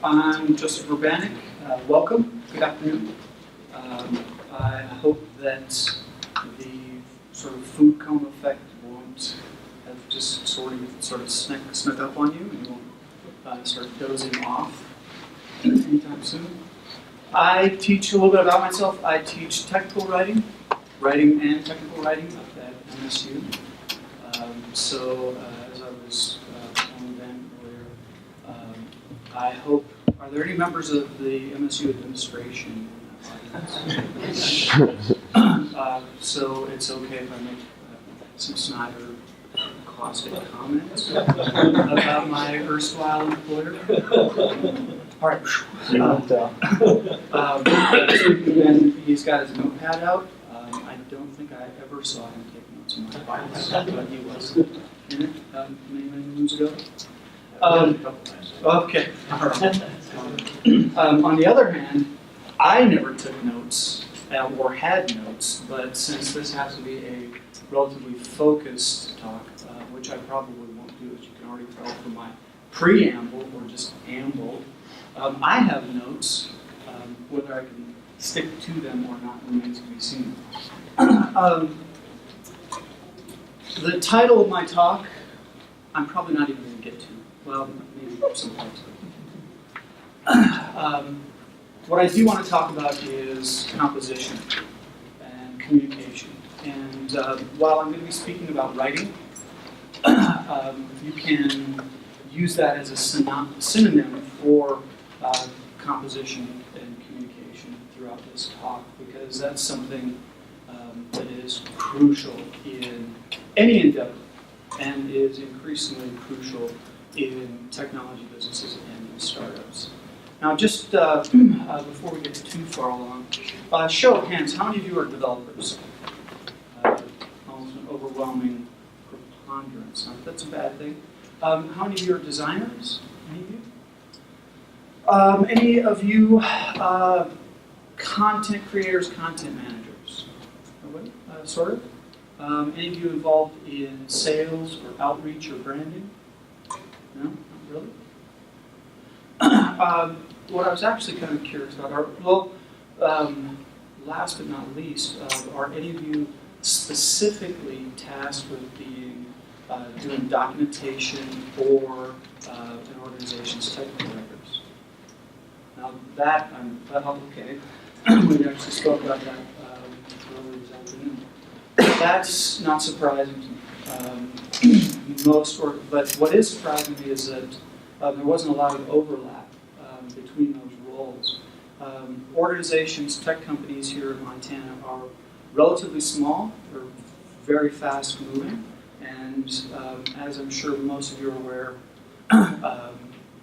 I'm Josef Verbanac. Welcome. Good afternoon. I hope that the sort of food coma effect won't have just sort of snuck up on you, and you won't start dozing off anytime soon. I teach a little bit about myself. I teach technical writing and technical writing up at MSU. As I was telling Ben earlier, I hope, are there any members of the MSU administration in the audience? So it's okay if I make some snide or caustic comments about my erstwhile employer. All right. And he's got his notepad out. I don't think I ever saw him take notes in my files, but he was in it many moons ago. Okay. All right. On the other hand, I never took notes or had notes, but since this has to be a relatively focused talk, which I probably won't do, as you can already tell from my preamble or just amble, I have notes. Whether I can stick to them or not remains to be seen. The title of my talk, I'm probably not even going to get to. Well, maybe some parts of it. What I do want to talk about is composition and communication. And while I'm going to be speaking about writing, you can use that as a synonym for composition and communication throughout this talk, because that's something that is crucial in any endeavor and is increasingly crucial in technology businesses and in startups. Now, just before we get too far along, show of hands, how many of you are developers? Almost an overwhelming preponderance. Not that that's a bad thing. How many of you are designers? Any of you? Any of you content creators, content managers? Nobody? Sort of? Any of you involved in sales or outreach or branding? No? Not really? What I was actually kind of curious about are, last but not least, are any of you specifically tasked with doing documentation for an organization's technical records? Now that, okay, we actually spoke about that earlier this afternoon. That's not surprising to me. But what is surprising to me is that there wasn't a lot of overlap between those roles. Organizations, tech companies here in Montana are relatively small, they're very fast moving, and as I'm sure most of you are aware,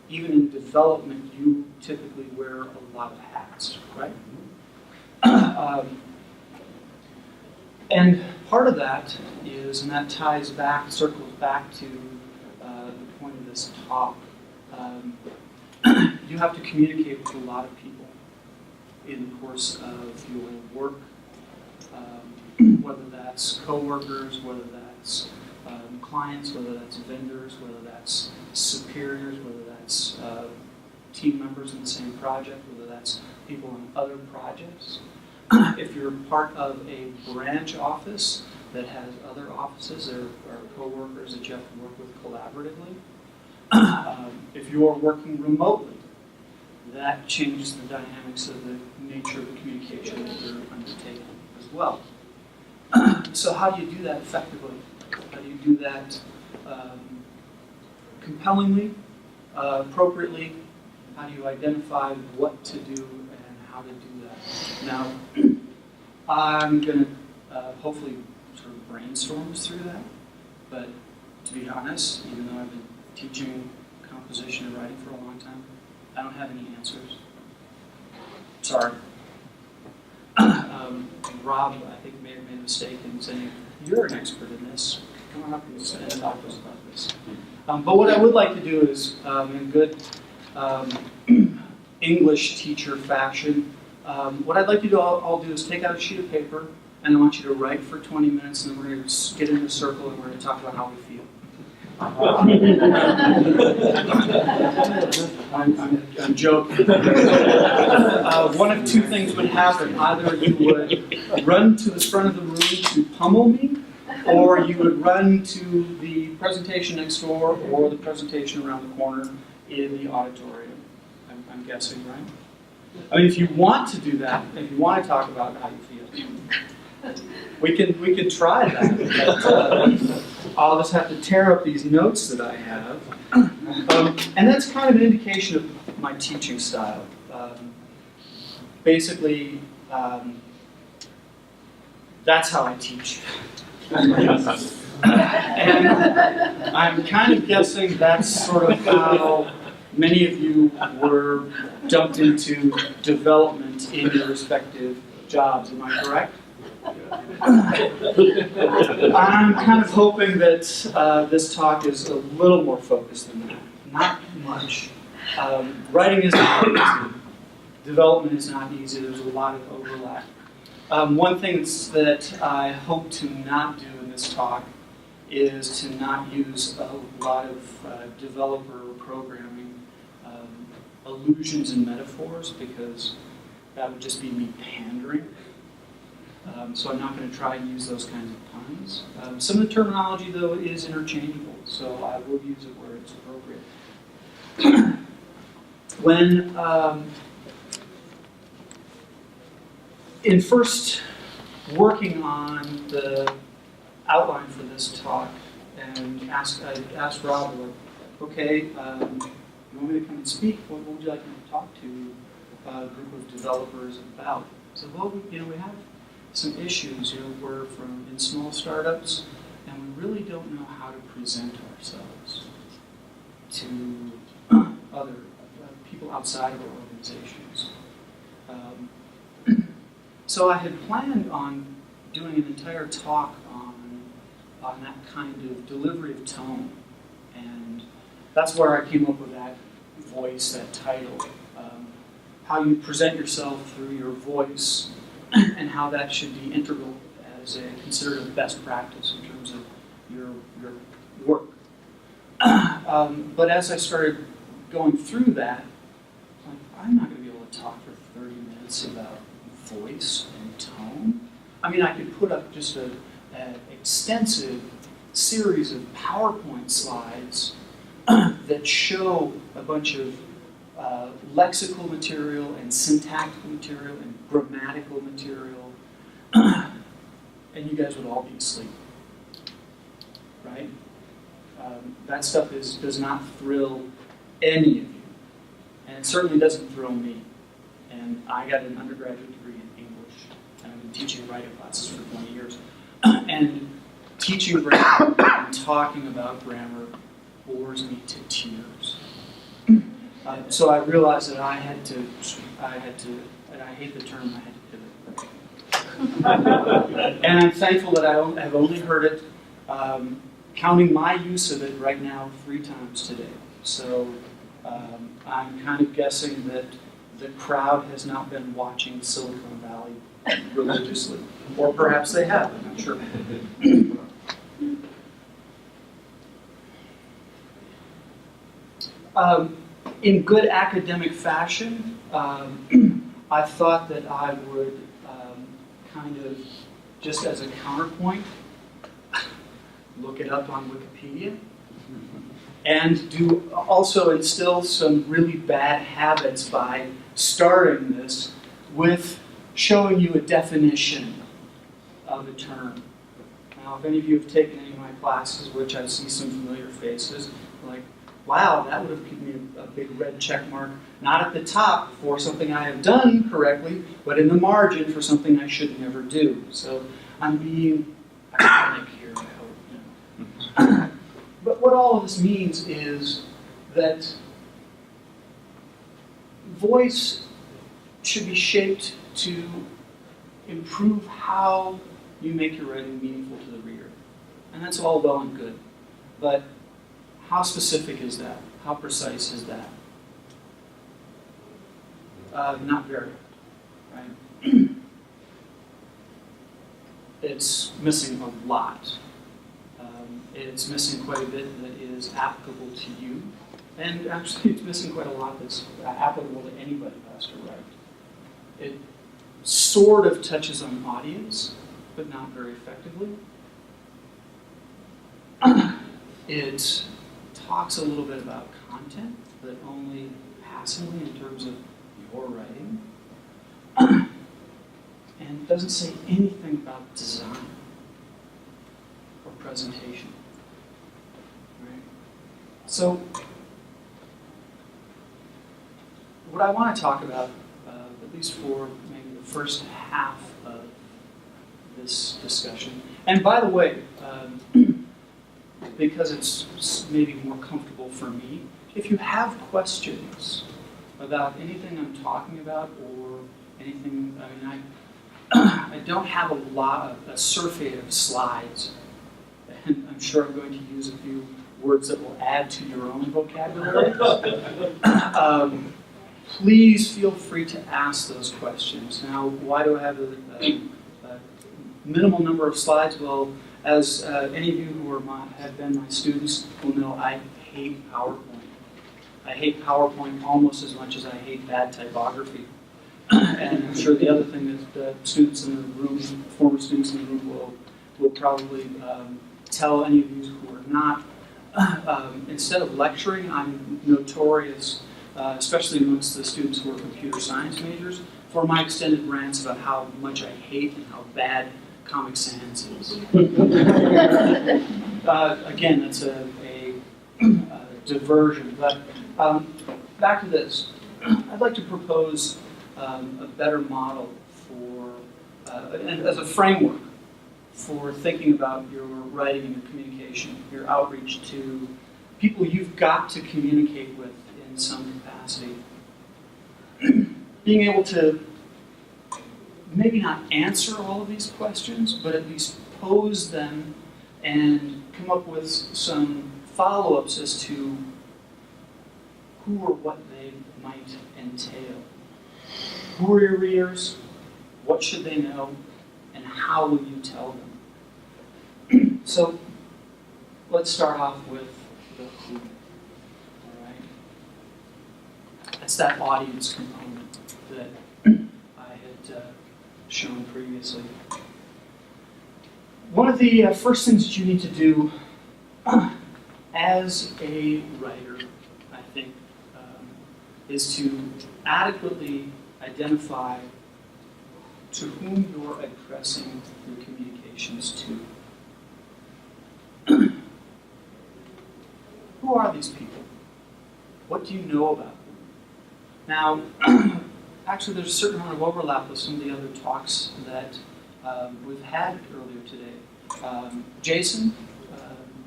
even in development, you typically wear a lot of hats, right? And part of that is, and that circles back to the point of this talk, you have to communicate with a lot of people in the course of your work, whether that's coworkers, whether that's clients, whether that's vendors, whether that's superiors, whether that's team members in the same project, whether that's people in other projects. If you're part of a branch office that has other offices, there are coworkers that you have to work with collaboratively. If you're working remotely, that changes the dynamics of the nature of the communication that you're undertaking as well. So how do you do that effectively? How do you do that compellingly, appropriately? How do you identify what to do and how to do that? Now, I'm going to hopefully sort of brainstorm us through that, but to be honest, even though I've been teaching composition and writing for a long time, I don't have any answers. Sorry. Rob, I think, may have made a mistake in saying, you're an expert in this. Come on up and talk to us about this. But what I would like to do is, in good English teacher fashion, what I'd like you to all do is take out a sheet of paper, and I want you to write for 20 minutes, and then we're going to get in a circle, and we're going to talk about how we feel. I'm joking. One of two things would happen. Either you would run to the front of the room to pummel me, or you would run to the presentation next door or the presentation around the corner in the auditorium. I'm guessing, right? I mean, if you want to do that, if you want to talk about how you feel, we can try that. But, I'll just have to tear up these notes that I have. And that's kind of an indication of my teaching style. Basically, that's how I teach. And I'm kind of guessing that's sort of how many of you were dumped into development in your respective jobs. Am I correct? I'm kind of hoping that this talk is a little more focused than that. Not much. Writing is not easy. Development is not easy. There's a lot of overlap. One thing that I hope to not do in this talk is to not use a lot of developer programming allusions and metaphors, because that would just be me pandering. So I'm not going to try and use those kinds of puns. Some of the terminology, though, is interchangeable, so I will use it where it's appropriate. When in first working on the outline for this talk, and I asked Rob, like, okay, you want me to come and speak? What would you like me to talk to a group of developers about? So, well, we have some issues. We're in small startups, and we really don't know how to present ourselves to other people outside of our organizations. So I had planned on doing an entire talk on that kind of delivery of tone, and that's where I came up with that voice, that title, how you present yourself through your voice, and how that should be integral as considered a best practice in terms of your work. But as I started going through that, I'm not going to be able to talk for 30 minutes about voice and tone. I mean, I could put up just an extensive series of PowerPoint slides that show a bunch of lexical material and syntactical material and grammatical material, and you guys would all be asleep, right? That stuff does not thrill any of you, and it certainly doesn't thrill me. And I got an undergraduate degree in English, and I've been teaching writing classes for 20 years. And teaching grammar and talking about grammar bores me to tears. So I realized that I had to, and I hate the term, I had to pivot. And I'm thankful that I have only heard it, counting my use of it right now 3 times today. So I'm kind of guessing that the crowd has not been watching Silicon Valley religiously. Or perhaps they have, I'm not sure. In good academic fashion, I thought that I would kind of, just as a counterpoint, look it up on Wikipedia, and also instill some really bad habits by starting this with showing you a definition of a term. Now, if any of you have taken any of my classes, which I see some familiar faces, like, wow, that would have given me a big red check mark, not at the top for something I have done correctly, but in the margin for something I should never do. So I'm being academic here, I hope. But what all of this means is that voice should be shaped to improve how you make your writing meaningful to the reader. And that's all well and good. But how specific is that? How precise is that? Not very, right? It's missing a lot. It's missing quite a bit that is applicable to you. And actually, it's missing quite a lot that's applicable to anybody who has to write. It sort of touches on audience, but not very effectively. It talks a little bit about content, but only passively in terms of your writing. And doesn't say anything about design or presentation. Right? So, what I want to talk about, at least for maybe the first half of this discussion, and by the way, because it's maybe more comfortable for me, if you have questions about anything I'm talking about or anything, I mean, I don't have a surfeit of slides, and I'm sure I'm going to use a few words that will add to your own vocabulary. Please feel free to ask those questions. Now, why do I have a minimal number of slides? Well, as any of you who have been my students will know, I hate PowerPoint. I hate PowerPoint almost as much as I hate bad typography. And I'm sure the other thing that the students in the room, former students in the room, will probably tell any of you who are not. Instead of lecturing, I'm notorious, especially amongst the students who are computer science majors, for my extended rants about how much I hate and how bad Comic Sans is. Again, that's a diversion. But back to this. I'd like to propose a better model for, and as a framework for thinking about your writing and your communication, your outreach to people you've got to communicate with in some capacity. Being able to maybe not answer all of these questions, but at least pose them and come up with some follow-ups as to who or what they might entail. Who are your readers? What should they know? And how will you tell them? So let's start off with the who. All right? That's that audience component that I had shown previously. One of the first things that you need to do as a writer, I think, is to adequately identify to whom you're addressing your communications to. Who are these people? What do you know about them? Now, actually there's a certain amount of overlap with some of the other talks that we've had earlier today. Jason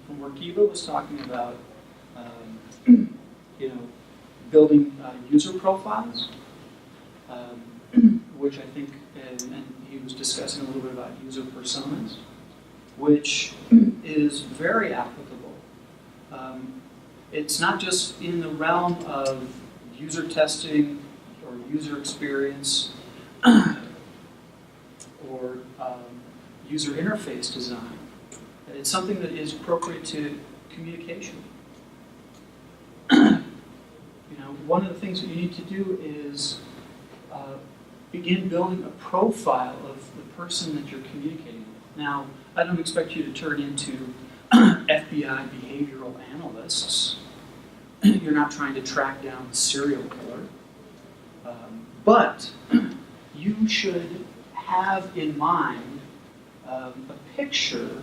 from Workiva was talking about building user profiles, which I think, and he was discussing a little bit about user personas, which is very applicable. It's not just in the realm of user testing or user experience or user interface design. It's something that is appropriate to communication. One of the things that you need to do is begin building a profile of the person that you're communicating with. Now, I don't expect you to turn into FBI behavioral analysts. You're not trying to track down a serial killer. But you should have in mind a picture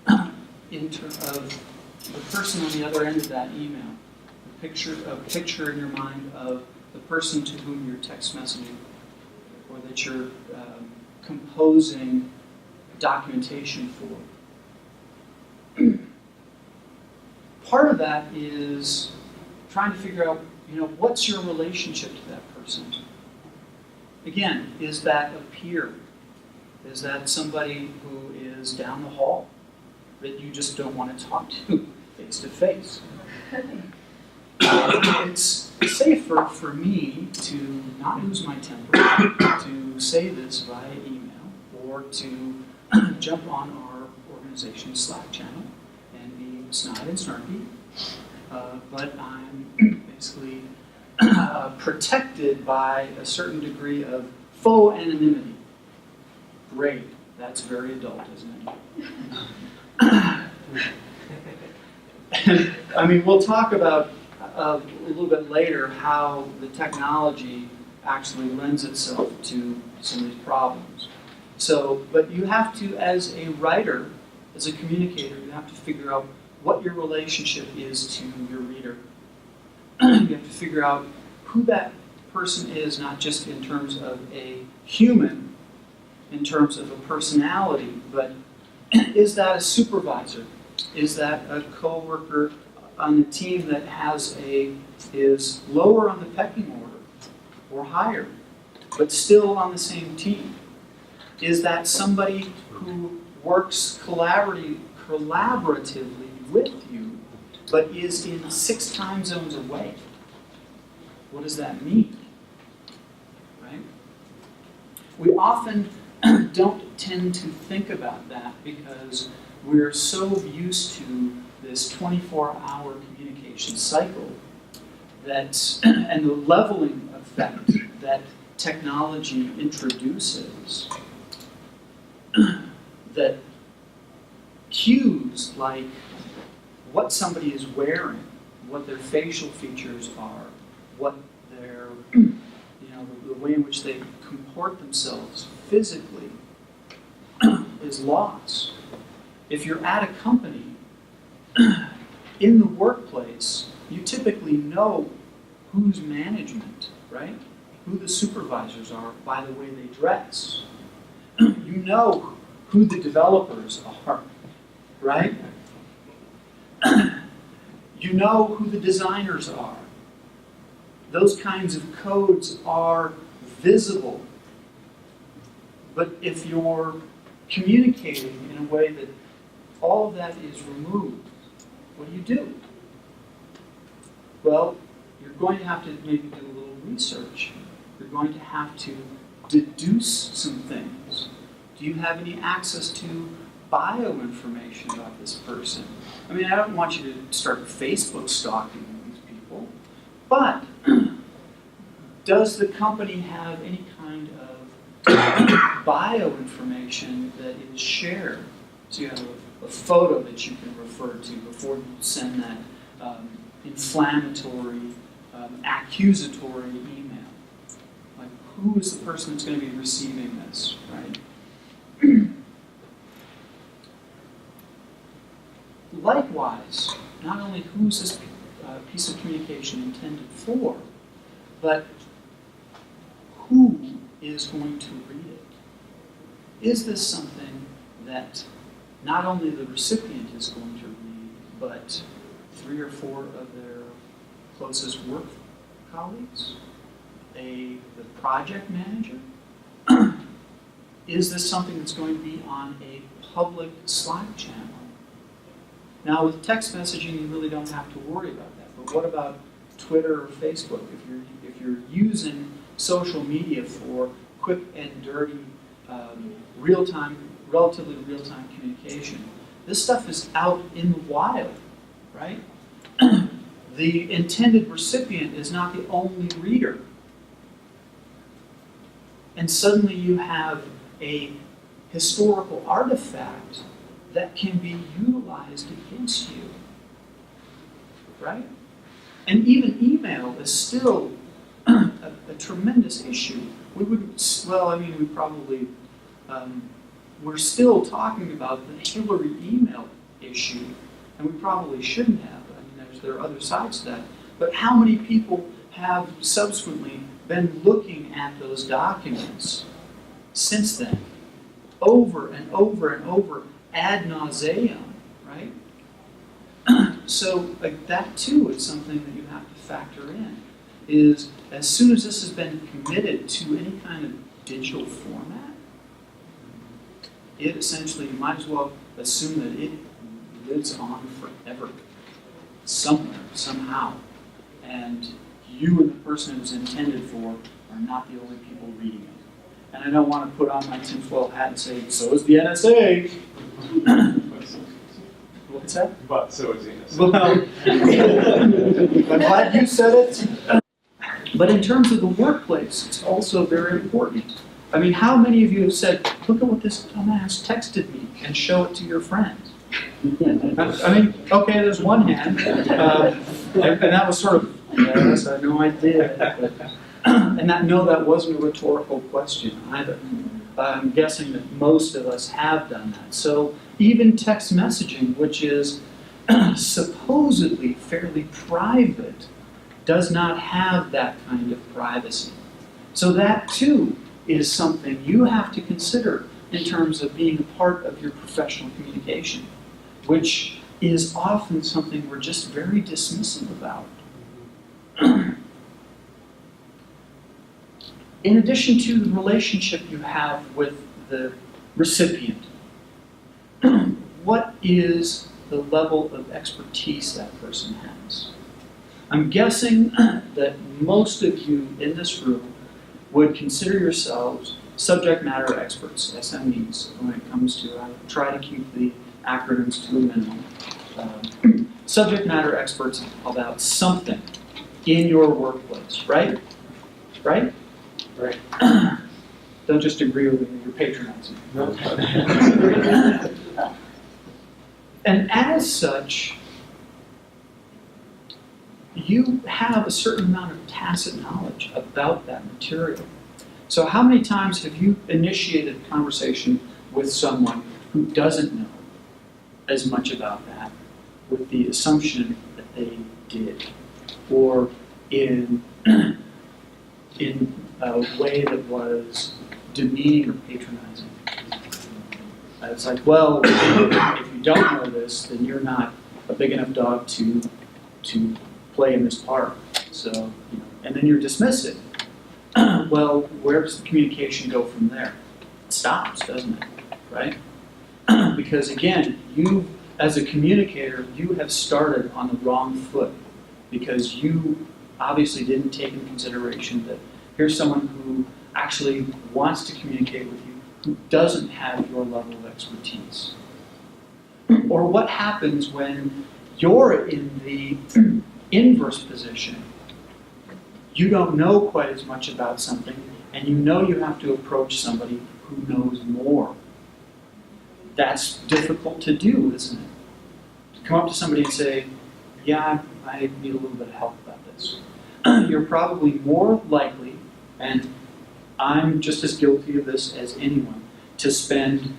of the person on the other end of that email. A picture in your mind of the person to whom you're text messaging or that you're composing documentation for. Part of that is trying to figure out, what's your relationship to that person? Again, is that a peer? Is that somebody who is down the hall that you just don't want to talk to face to face? It's safer for me to not lose my temper, to say this via email, or to jump on our organization's Slack channel and be snide and snarky, but I'm basically protected by a certain degree of faux anonymity. Great. That's very adult, isn't it? And, I mean, we'll talk about a little bit later how the technology actually lends itself to some of these problems. So, but you have to, as a writer, as a communicator, you have to figure out what your relationship is to your reader. You have to figure out who that person is, not just in terms of a human, in terms of a personality, but is that a supervisor? Is that a coworker on the team that is lower on the pecking order or higher, but still on the same team? Is that somebody who works collaboratively with you, but is in 6 time zones away? What does that mean? Right? We often don't tend to think about that because we're so used to this 24-hour communication cycle that, and the leveling effect that technology introduces, that cues like what somebody is wearing, what their facial features are, what their, the way in which they comport themselves physically is lost. If you're at a company, in the workplace, you typically know who's management, right? Who the supervisors are by the way they dress. You know who the developers are, right? You know who the designers are. Those kinds of codes are visible. But if you're communicating in a way that all of that is removed, what do? Well, you're going to have to maybe do a little research. You're going to have to deduce some things. Do you have any access to bioinformation about this person? I mean, I don't want you to start Facebook stalking these people, but does the company have any kind of bioinformation that is shared? So you have a photo that you can refer to before you send that inflammatory, accusatory email. Like, who is the person that's going to be receiving this, right? Likewise, not only who's this piece of communication intended for, but who is going to read it? Is this something that not only the recipient is going to read, but 3 or 4 of their closest work colleagues? The project manager? Is this something that's going to be on a public Slack channel? Now, with text messaging, you really don't have to worry about that. But what about Twitter or Facebook? If you're using social media for quick and dirty, relatively real-time communication, this stuff is out in the wild, right? The intended recipient is not the only reader. And suddenly you have a historical artifact that can be utilized against you, right? And even email is still a tremendous issue. We're still talking about the Hillary email issue, and we probably shouldn't have. I mean, there are other sides to that. But how many people have subsequently been looking at those documents since then, over and over and over, ad nauseum, right? So like that too is something that you have to factor in, is as soon as this has been committed to any kind of digital format, it essentially, you might as well assume that it lives on forever, somewhere, somehow. And you and the person it was intended for are not the only people reading it. And I don't want to put on my tinfoil hat and say, so is the NSA. What's that? But so is Enos. Well, I'm glad you said it. But in terms of the workplace, it's also very important. I mean, how many of you have said, look at what this dumbass texted me, and show it to your friends? I mean, okay, there's one hand, and that was sort of, yes, I know I did. And that wasn't a rhetorical question either. I'm guessing that most of us have done that. So even text messaging, which is supposedly fairly private, does not have that kind of privacy. So that too is something you have to consider in terms of being a part of your professional communication, which is often something we're just very dismissive about. In addition to the relationship you have with the recipient, what is the level of expertise that person has? I'm guessing that most of you in this room would consider yourselves subject matter experts, SMEs, when it comes to, I try to keep the acronyms to a minimum. Subject matter experts about something in your workplace, right? Right? Right. Don't just agree with me, you're patronizing. No. And as such, you have a certain amount of tacit knowledge about that material. So how many times have you initiated a conversation with someone who doesn't know as much about that with the assumption that they did, or in a way that was demeaning or patronizing? It's like, well, if you don't know this, then you're not a big enough dog to play in this park. So, and then you're dismissive. Well, where does the communication go from there? It stops, doesn't it? Right? Because again, you, as a communicator, you have started on the wrong foot, because you obviously didn't take into consideration that here's someone who actually wants to communicate with you, who doesn't have your level of expertise. Or what happens when you're in the inverse position? You don't know quite as much about something, and you know you have to approach somebody who knows more. That's difficult to do, isn't it? To come up to somebody and say, yeah, I need a little bit of help about this. You're probably more likely, and I'm just as guilty of this as anyone, to spend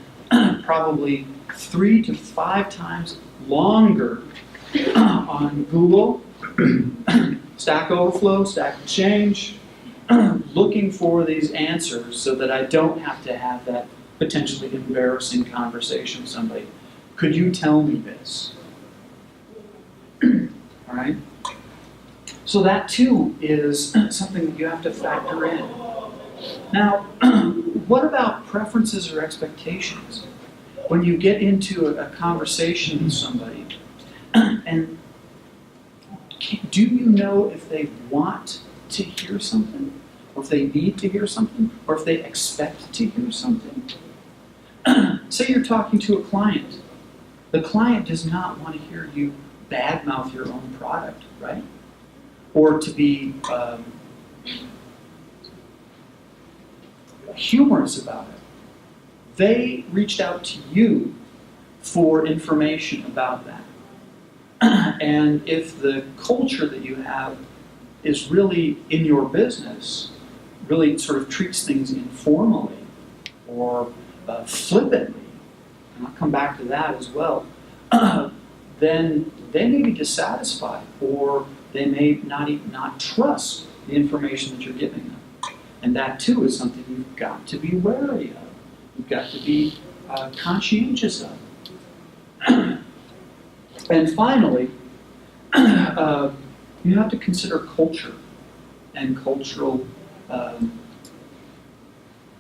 probably 3 to 5 times longer on Google, Stack Overflow, Stack Exchange, looking for these answers so that I don't have to have that potentially embarrassing conversation with somebody. Could you tell me this? All right? So that too is something that you have to factor in. Now, what about preferences or expectations? When you get into a conversation with somebody, and do you know if they want to hear something, or if they need to hear something, or if they expect to hear something? Say you're talking to a client. The client does not want to hear you badmouth your own product, right? Or to be humorous about it. They reached out to you for information about that. And if the culture that you have is really in your business, really sort of treats things informally or flippantly, and I'll come back to that as well, then they may be dissatisfied, or they may not trust the information that you're giving them. And that too is something you've got to be wary of. You've got to be conscientious of. And finally, you have to consider culture and cultural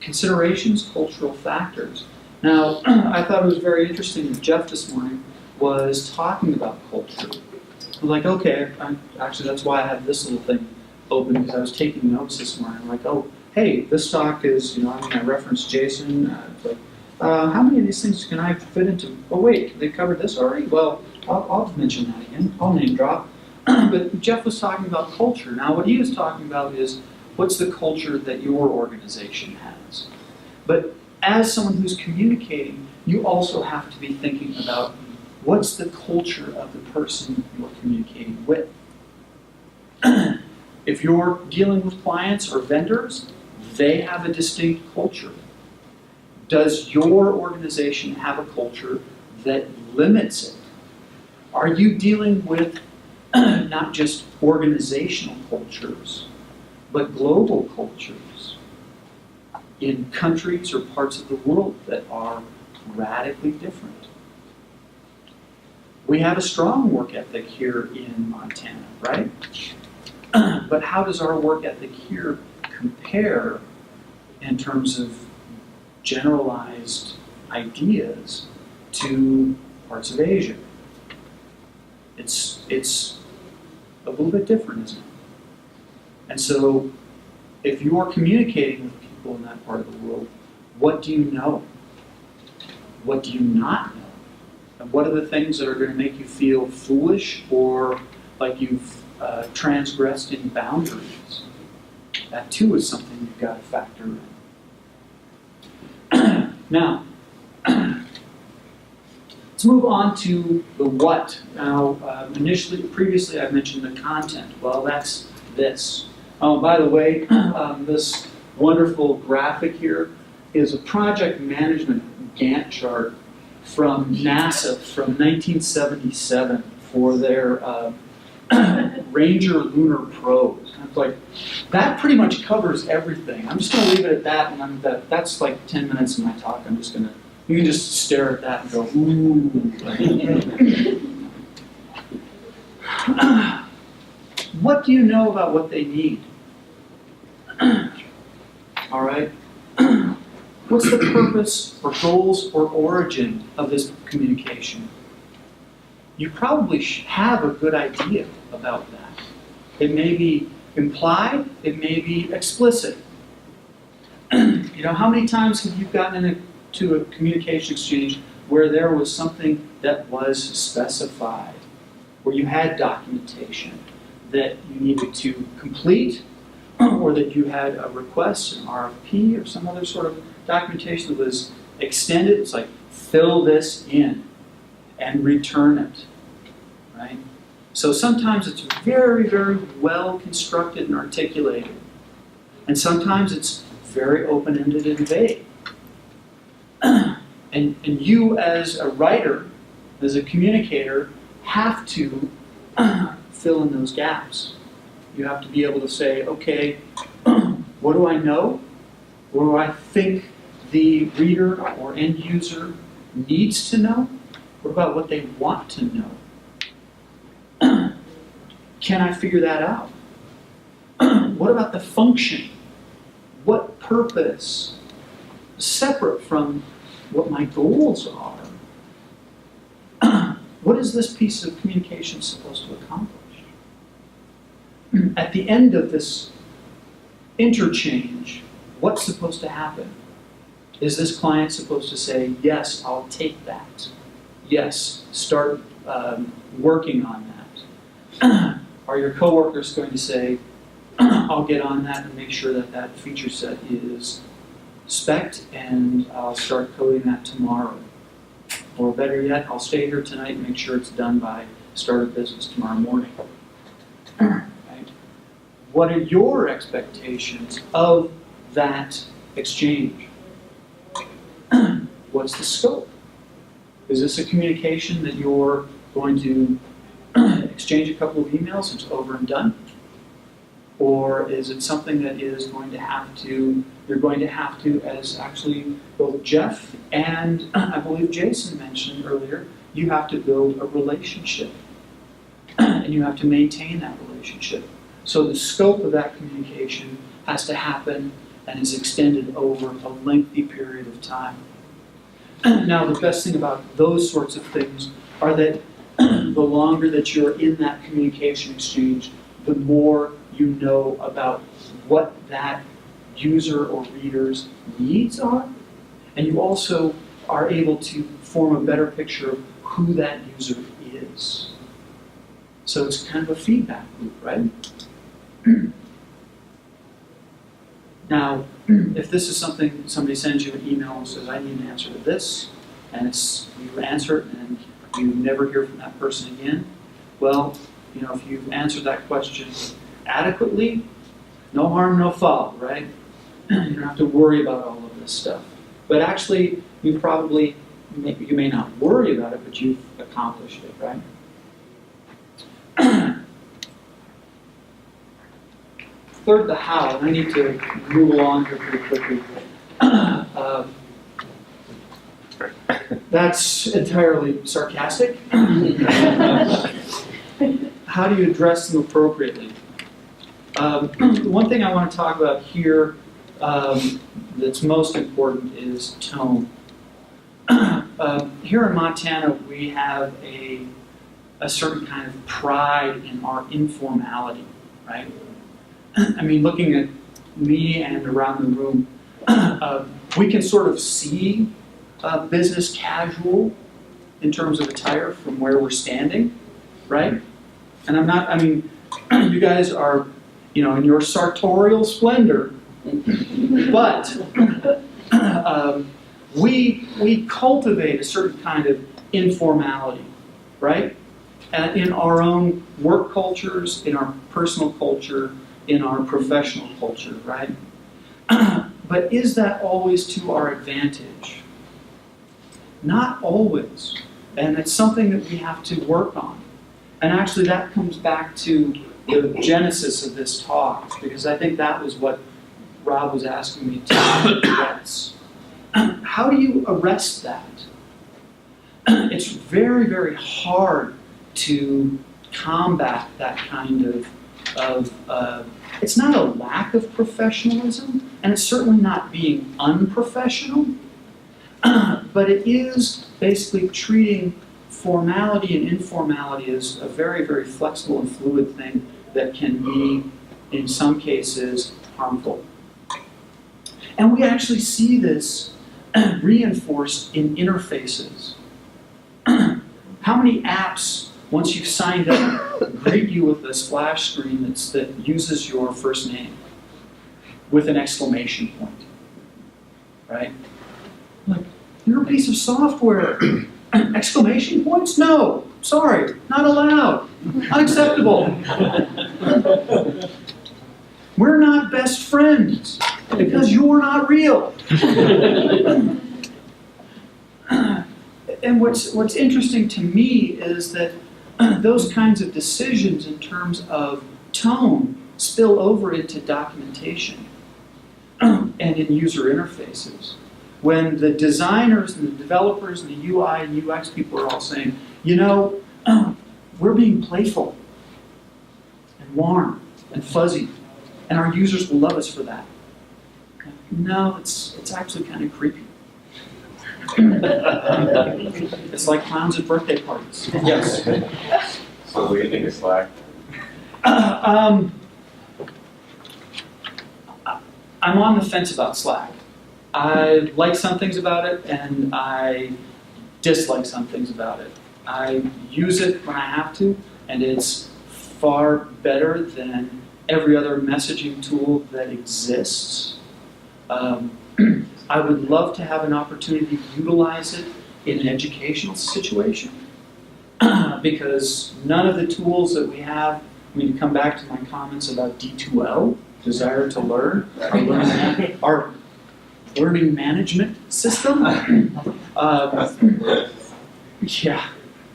considerations, cultural factors. Now, I thought it was very interesting that Jeff this morning was talking about culture. I was like, okay, actually that's why I have this little thing open, because I was taking notes this morning. I'm like, oh, hey, this talk is, I referenced Jason. It's like, how many of these things can I fit into? Oh wait, they covered this already? Well, I'll mention that again. I'll name drop. But Jeff was talking about culture. Now, what he was talking about is what's the culture that your organization has. But as someone who's communicating, you also have to be thinking about what's the culture of the person you're communicating with. If you're dealing with clients or vendors, they have a distinct culture. Does your organization have a culture that limits it? Are you dealing with not just organizational cultures, but global cultures in countries or parts of the world that are radically different? We have a strong work ethic here in Montana, right? But how does our work ethic here compare in terms of generalized ideas to parts of Asia? It's a little bit different, isn't it? And so if you are communicating with people in that part of the world, what do you know? What do you not know? And what are the things that are going to make you feel foolish or like you've transgressed any boundaries? That too is something you've got to factor in. Now, let's move on to the what. Now, previously I mentioned the content. Well, that's this. Oh, by the way, this wonderful graphic here is a project management Gantt chart from NASA from 1977 for their Ranger lunar probes. And it's like, that pretty much covers everything. I'm just going to leave it at that, and that's like 10 minutes of my talk. You can just stare at that and go, ooh. What do you know about what they need? All right? What's the purpose or goals or origin of this communication? You probably have a good idea about that. It may be implied, it may be explicit. You know, how many times have you gotten into a communication exchange where there was something that was specified, where you had documentation that you needed to complete, or that you had a request, an RFP, or some other sort of documentation that was extended? It's like, fill this in and return it, right? So sometimes it's very, very well constructed and articulated. And sometimes it's very open-ended and vague. And you as a writer, as a communicator, have to fill in those gaps. You have to be able to say, okay, what do I know? What do I think the reader or end user needs to know? What about what they want to know? Can I figure that out? What about the function? What purpose, separate from what my goals are? What is this piece of communication supposed to accomplish? At the end of this interchange, what's supposed to happen? Is this client supposed to say, yes, I'll take that? Yes, start working on that. Are your coworkers going to say, I'll get on that and make sure that that feature set is spec'd and I'll start coding that tomorrow? Or better yet, I'll stay here tonight and make sure it's done by start of business tomorrow morning. Right? What are your expectations of that exchange? What's the scope? Is this a communication that you're going to exchange a couple of emails and it's over and done? Or is it something that is going to have to, you're going to have to, as actually both Jeff and I believe Jason mentioned earlier, you have to build a relationship. And you have to maintain that relationship. So the scope of that communication has to happen and is extended over a lengthy period of time. Now, the best thing about those sorts of things are that the longer that you're in that communication exchange, the more you know about what that user or reader's needs are, and you also are able to form a better picture of who that user is. So it's kind of a feedback loop, right? Now, if this is something, somebody sends you an email and says, I need an answer to this, and you answer it and you never hear from that person again, well, if you've answered that question adequately, no harm, no foul, right? You don't have to worry about all of this stuff. But actually, you may not worry about it, but you've accomplished it, right? Third, the how, and I need to move along here pretty quickly. That's entirely sarcastic. How do you address them appropriately? One thing I want to talk about here that's most important is tone. Here in Montana, we have a certain kind of pride in our informality, right? I mean, looking at me and around the room, we can sort of see business casual in terms of attire from where we're standing, right? And you guys are, in your sartorial splendor, but we cultivate a certain kind of informality, right? And in our own work cultures, in our personal culture, in our professional culture, right? But is that always to our advantage? Not always. And it's something that we have to work on. And actually that comes back to the genesis of this talk, because I think that was what Rob was asking me to address. How do you arrest that? It's very, very hard to combat that kind of it's not a lack of professionalism, and it's certainly not being unprofessional, but it is basically treating formality and informality as a very, very flexible and fluid thing that can be, in some cases, harmful. And we actually see this reinforced in interfaces. How many apps, once you've signed up, greet you with a splash screen that uses your first name with an exclamation point, right? Like, you're a piece of software. Exclamation points? No, sorry, not allowed, unacceptable. We're not best friends because you're not real. And what's interesting to me is that those kinds of decisions in terms of tone spill over into documentation and in user interfaces. When the designers and the developers and the UI and UX people are all saying, we're being playful and warm and fuzzy, and our users will love us for that. No, it's actually kind of creepy. It's like clowns at birthday parties. Yes. So what do you think of Slack? I'm on the fence about Slack. I like some things about it, and I dislike some things about it. I use it when I have to, and it's far better than every other messaging tool that exists. I would love to have an opportunity to utilize it in an educational situation, because none of the tools that we have, to come back to my comments about D2L, desire to learn, our learning management system. Yeah,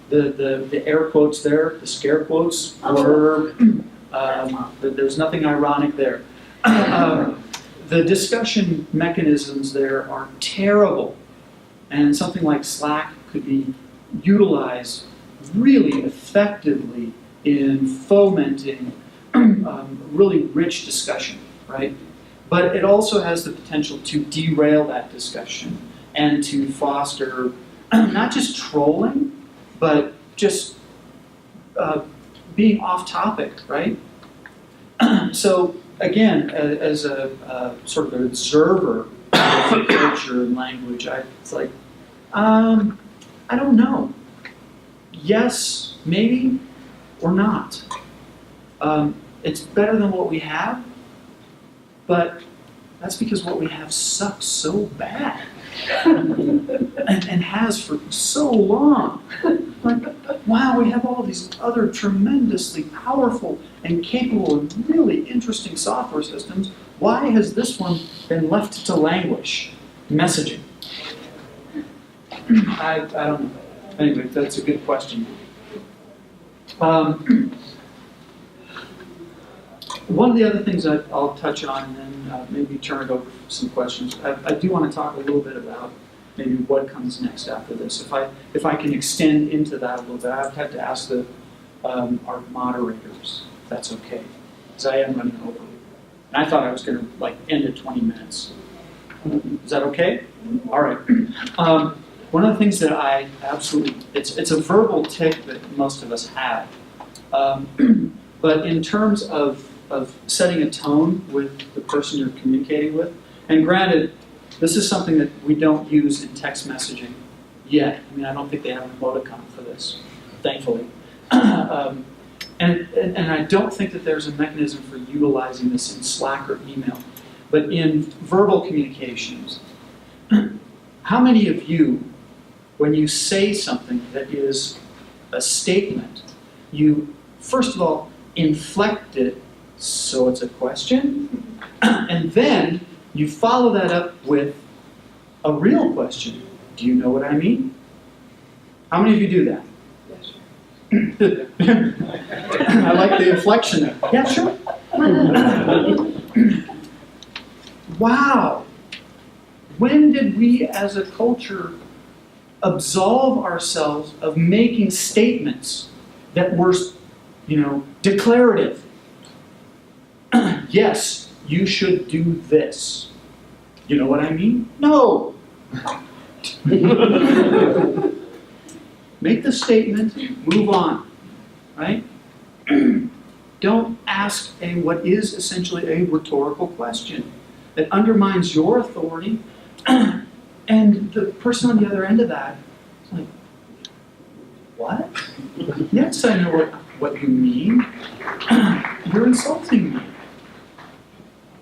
the air quotes there, the scare quotes were, there's nothing ironic there. The discussion mechanisms there are terrible, and something like Slack could be utilized really effectively in fomenting really rich discussion, right? But it also has the potential to derail that discussion and to foster not just trolling, but just being off topic, right? So again, as a sort of an observer of culture and language, it's like, I don't know. Yes, Maybe or not. It's better than what we have, but that's because what we have sucks so bad and has for so long. Like, wow, we have all these other tremendously powerful and capable and really interesting software systems. Why has this one been left to languish? Messaging. I don't know. Anyway, that's a good question. One of the other things I'll touch on and then maybe turn it over for some questions. I do want to talk a little bit about maybe what comes next after this. If I can extend into that a little bit, I've had to ask our moderators if that's okay, because I am running over. And I thought I was going to end at 20 minutes. Is that okay? All right. One of the things that I absolutely, it's a verbal tic that most of us have. But in terms of setting a tone with the person you're communicating with, and granted, this is something that we don't use in text messaging yet. I mean, I don't think they have an emoticon for this, thankfully. And I don't think that there's a mechanism for utilizing this in Slack or email. But in verbal communications, how many of you, when you say something that is a statement, you, first of all, inflect it so it's a question, and then you follow that up with a real question. Do you know what I mean? How many of you do that? I like the inflection there. Yeah, sure. Wow. When did we as a culture absolve ourselves of making statements that were, declarative? Yes, you should do this. You know what I mean? No. Make the statement, move on, right? Don't ask what is essentially a rhetorical question that undermines your authority, and the person on the other end of that is like, what? Yes, I know what you mean. You're insulting me.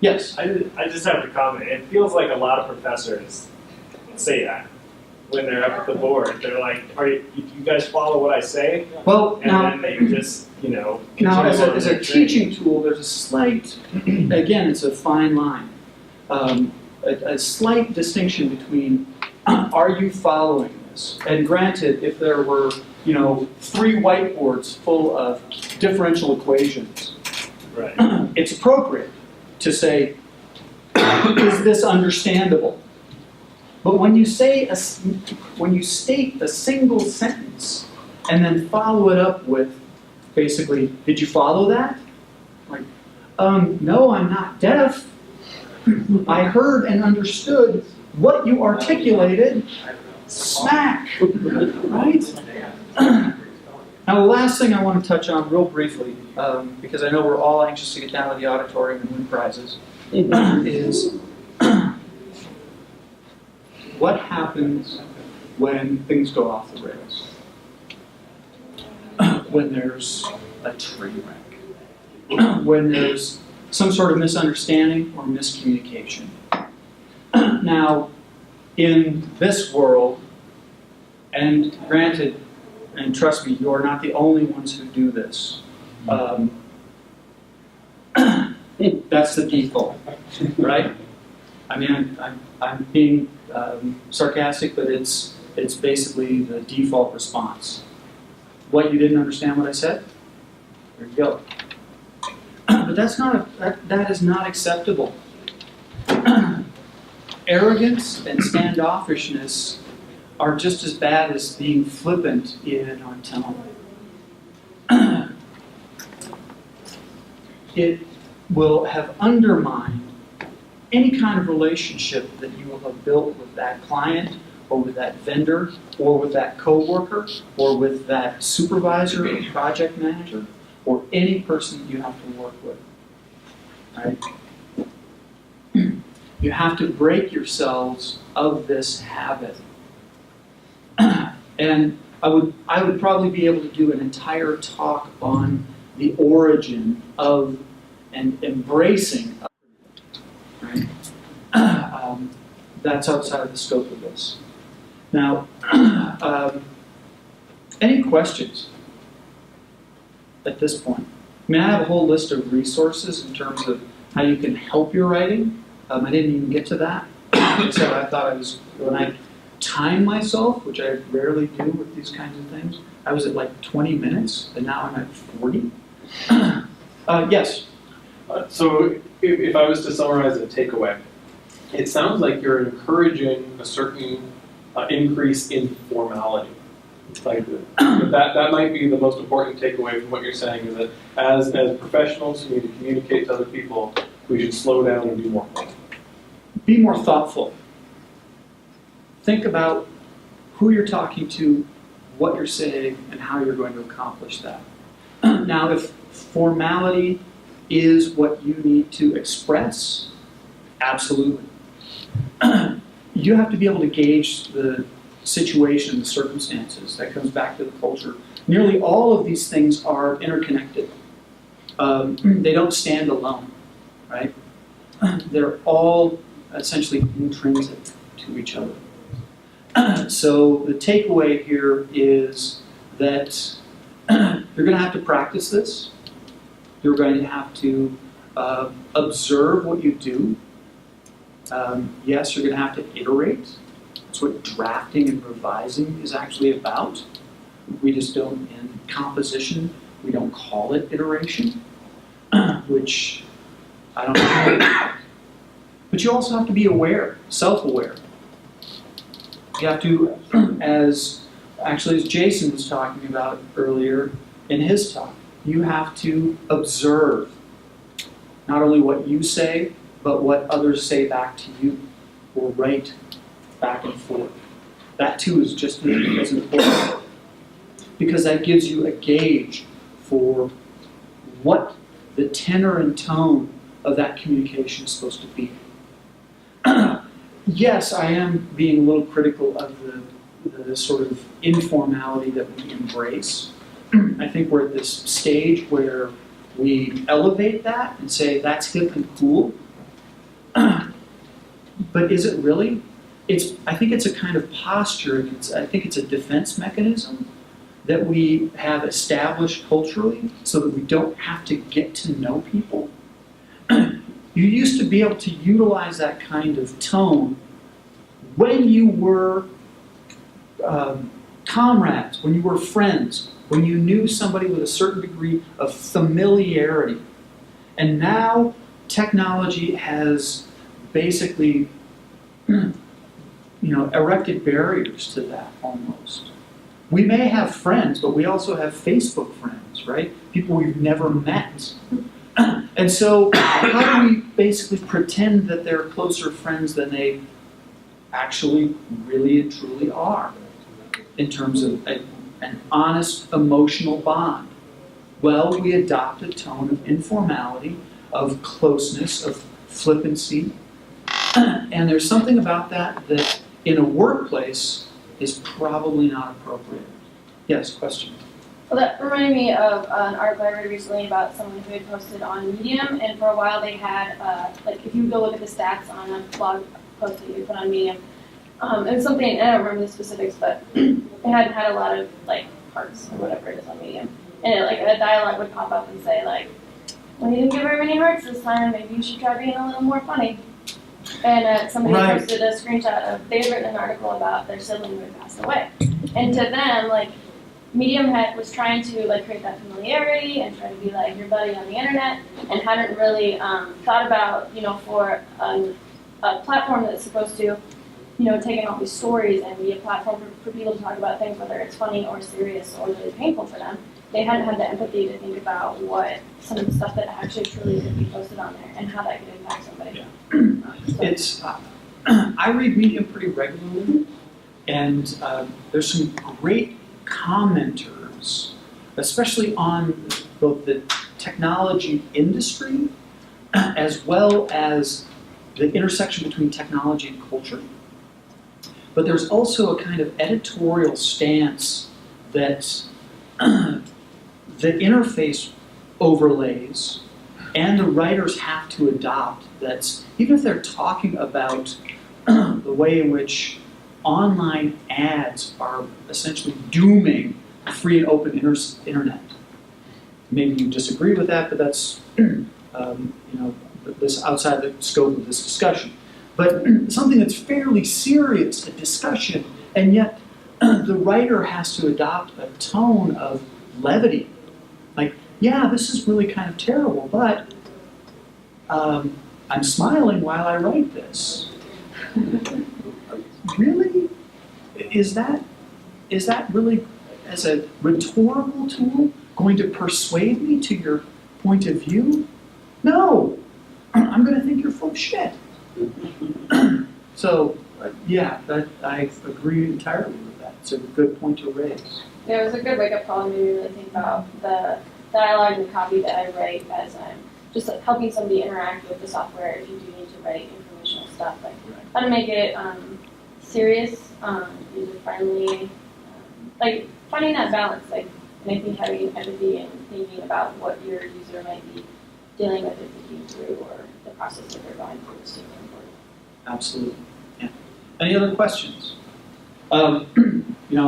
Yes? I just have to comment. It feels like a lot of professors say that when they're up at the board. They're like, you guys follow what I say? Well, And now, then they just, now continue as a teaching tool, there's a slight, again, it's a fine line, a slight distinction between are you following this? And granted, if there were, 3 whiteboards full of differential equations, right. It's appropriate to say, is this understandable? But when you state a single sentence and then follow it up with basically, did you follow that? Like, no, I'm not deaf. I heard and understood what you articulated. Smack, right? Now, the last thing I want to touch on real briefly, because I know we're all anxious to get down to the auditorium and win prizes, is what happens when things go off the rails? When there's a train wreck, when there's some sort of misunderstanding or miscommunication. Now, in this world, and granted, and trust me, you are not the only ones who do this. That's the default, right? I mean, I'm being sarcastic, but it's basically the default response. What, you didn't understand what I said? There you go. But that is not acceptable. Arrogance and standoffishness are just as bad as being flippant in our tone. It will have undermined any kind of relationship that you will have built with that client, or with that vendor, or with that coworker, or with that supervisor or project manager, or any person you have to work with. Right? You have to break yourselves of this habit. And I would probably be able to do an entire talk on the origin of and embracing, right? That's outside of the scope of this. Now, any questions at this point? I mean, I have a whole list of resources in terms of how you can help your writing. I didn't even get to that. So I thought when I time myself, which I rarely do with these kinds of things, I was at like 20 minutes, and now I'm at 40. Yes? So if I was to summarize a takeaway, it sounds like you're encouraging a certain increase in formality. Like that might be the most important takeaway from what you're saying, is that as professionals who need to communicate to other people, we should slow down and be more formal. Be more thoughtful. Think about who you're talking to, what you're saying, and how you're going to accomplish that. Now, if formality is what you need to express, absolutely. You have to be able to gauge the situation, the circumstances. That comes back to the culture. Nearly all of these things are interconnected. They don't stand alone, right? They're all essentially intrinsic to each other. So the takeaway here is that you're going to have to practice this. You're going to have to observe what you do. Yes, you're going to have to iterate. That's what drafting and revising is actually about. We just don't, in composition, we don't call it iteration, which I don't know. But you also have to be aware, self-aware. You have to, as Jason was talking about earlier in his talk, you have to observe not only what you say, but what others say back to you, or write back and forth. That too is just as important, because that gives you a gauge for what the tenor and tone of that communication is supposed to be. Yes, I am being a little critical of the sort of informality that we embrace. I think we're at this stage where we elevate that and say that's hip and cool. But is it really? I think it's a kind of posture. I think it's a defense mechanism that we have established culturally so that we don't have to get to know people. You used to be able to utilize that kind of tone when you were comrades, when you were friends, when you knew somebody with a certain degree of familiarity. And now technology has basically erected barriers to that almost. We may have friends, but we also have Facebook friends, right? People we've never met. And so how do we basically pretend that they're closer friends than they actually really and truly are in terms of an honest emotional bond? Well, we adopt a tone of informality, of closeness, of flippancy. And there's something about that that in a workplace is probably not appropriate. Yes, question? Well, that reminded me of an article I read recently about someone who had posted on Medium, and for a while they had, if you go look at the stats on a blog post that you put on Medium, it was something, I don't remember the specifics, but it hadn't had a lot of, hearts or whatever it is on Medium. And a dialogue would pop up and say, well, you didn't get very many hearts this time, maybe you should try being a little more funny. And somebody posted a screenshot of, they had written an article about their sibling who had passed away. And to them, Medium was trying to create that familiarity and try to be your buddy on the internet, and hadn't really thought about, for a platform that's supposed to, take in all these stories and be a platform for people to talk about things, whether it's funny or serious or really painful for them. They hadn't had the empathy to think about what some of the stuff that actually truly could be posted on there and how that could impact somebody. Yeah. I read Medium pretty regularly, and there's some great commenters, especially on both the technology industry as well as the intersection between technology and culture. But there's also a kind of editorial stance that the interface overlays and the writers have to adopt that even if they're talking about the way in which online ads are essentially dooming a free and open internet. Maybe you disagree with that, but that's this outside the scope of this discussion. But something that's fairly serious, a discussion, and yet the writer has to adopt a tone of levity. Like, yeah, this is really kind of terrible, but I'm smiling while I write this. Really? Is that really, as a rhetorical tool, going to persuade me to your point of view? No. I'm going to think you're full of shit. So, yeah, I agree entirely with that. It's a good point to raise. Yeah, it was a good wake-up call and made me really think about the dialogue and the copy that I write as I'm just helping somebody interact with the software if you do need to write informational stuff. Like how to make it serious, user-friendly, like finding that balance. Like, and I think having empathy and thinking about what your user might be dealing with or thinking through or the process that they're going through is super important. Absolutely. Yeah. Any other questions? I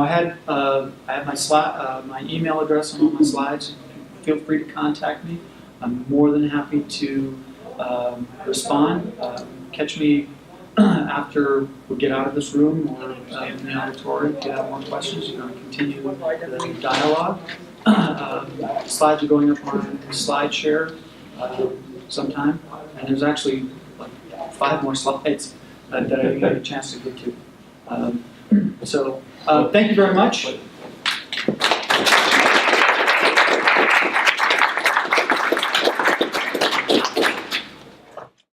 had my email address on all my slides. Feel free to contact me. I'm more than happy to respond. Catch me after we get out of this room or in the auditorium if you have more questions. You're going to continue the dialogue. Slides are going up on SlideShare sometime, and there's actually like 5 more slides that I didn't get a chance to get to. So thank you very much.